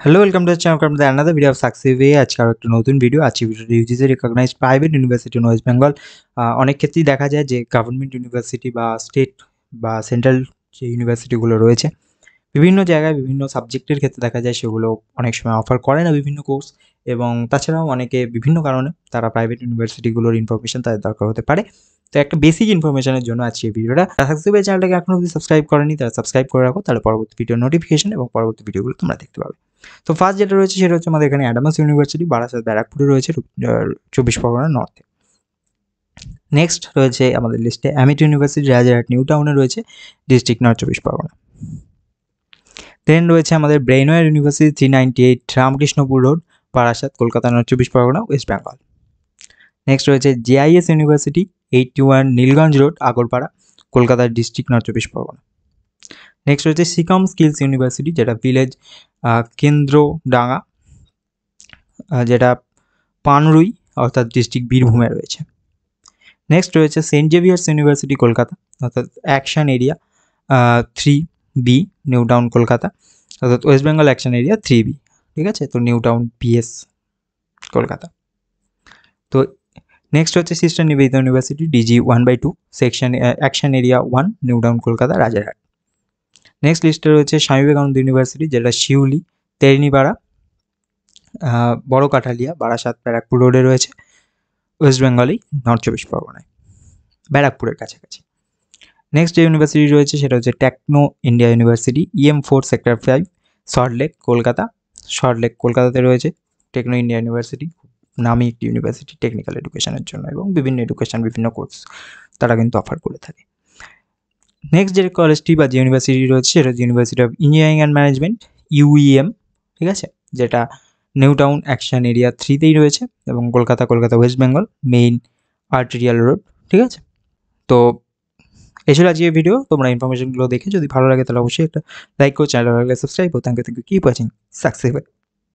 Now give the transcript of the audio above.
Hello, welcome to the channel. Welcome to another video of Success Way. আজকে আরো একটা নতুন ভিডিও। আজকে ভিডিওটি UGC recognised private university in West Bengal. অনেক ক্ষেত্রেই দেখা যায় যে গভর্নমেন্ট ইউনিভার্সিটি বা স্টেট বা সেন্ট্রাল যে ইউনিভার্সিটিগুলো রয়েছে বিভিন্ন জায়গায় বিভিন্ন সাবজেক্টের ক্ষেত্রে দেখা যায় সেগুলো অনেক সময় অফার করে না বিভিন্ন কোর্স, এবং তাছাড়াও অনেকে বিভিন্ন কারণে তারা প্রাইভেট ইউনিভার্সিটিগুলোর ইনফরমেশন তাদের দরকার হতে পারে। তো একটা বেসিক ইনফরমেশনের জন্য আজকে এই ভিডিওটা। সাকসেস ওয়ে চ্যানেলটাকে এখনো অবধি সাবস্ক্রাইব করেনি তারা সাবস্ক্রাইব করে রাখো, তাহলে পরবর্তী ভিডিও নোটিফিকেশন এবং পরবর্তী ভিডিওগুলো তোমরা দেখতে পাবে। তো ফার্স্ট যেটা রয়েছে সেটা হচ্ছে আমাদের এখানে অ্যাডামাস ইউনিভার্সিটি বারাসাত ব্যারাকপুরে রয়েছে 24 পরগনা নর্থে। নেক্সট রয়েছে আমাদের লিস্টে অ্যামিট ইউনিভার্সিটি রাজারহাট নিউ টাউনে রয়েছে, ডিস্ট্রিক্ট নর্থ 24 পরগনা। দেন রয়েছে আমাদের Brainware University 398 Ramkrishnapur Road Barasat Kolkata North 24 Pargana West Bengal. Next রয়েছে JIS University 81 Nilganj Road Agarpara কলকাতার ডিস্ট্রিক্ট নর্থ 24 পরগনা। নেক্সট রয়েছে সিকম স্কিলস ইউনিভার্সিটি যেটা ভিলেজ কেন্দ্রডাঙ্গা, যেটা পানরুই অর্থাৎ ডিস্ট্রিক্ট বীরভূমে রয়েছে। নেক্সট রয়েছে সেন্ট জেভিয়ার্স ইউনিভার্সিটি কলকাতা অর্থাৎ action area 3B new town Kolkata, অর্থাৎ West Bengal action area 3B, ঠিক আছে? তো নিউ টাউন PS কলকাতা। তো নেক্সট হচ্ছে sister Nivedita university DG 1/2 section action area 1 new town Kolkata Rajarhat. Next লিস্টে রয়েছে স্বামী বিবেকানন্দ ইউনিভার্সিটি যেটা শিউলি তেরনিপাড়া বড় কাঠালিয়া বারাসাত ব্যারাকপুর রোডে রয়েছে, ওয়েস্ট বেঙ্গলেই নর্থ 24 পরগনায় ব্যারাকপুরের কাছাকাছি। নেক্সট যে ইউনিভার্সিটি রয়েছে সেটা হচ্ছে techno India university EM4 sector 5 Salt Lake Kolkata. Salt Lake কলকাতাতে রয়েছে টেকনো ইন্ডিয়া ইউনিভার্সিটি, নামী একটি ইউনিভার্সিটি টেকনিক্যাল এডুকেশনের জন্য, এবং বিভিন্ন এডুকেশন বিভিন্ন কোর্স তারা কিন্তু অফার করে থাকে। নেক্সট যে কলেজটি বা যে ইউনিভার্সিটি রয়েছে সেটা হচ্ছে university of engineering and management UEM, ঠিক আছে, যেটা নিউ টাউন অ্যাকশন এরিয়া 3তেই রয়েছে এবং Kolkata West Bengal main arterial road, ঠিক আছে? তো এই ছিল আজকের ভিডিও। তোমরা ইনফরমেশনগুলো দেখে যদি ভালো লাগে তাহলে অবশ্যই একটা লাইক করো, চ্যানেল ভালো লাগলে সাবস্ক্রাইব করো। Thank you keep watching success.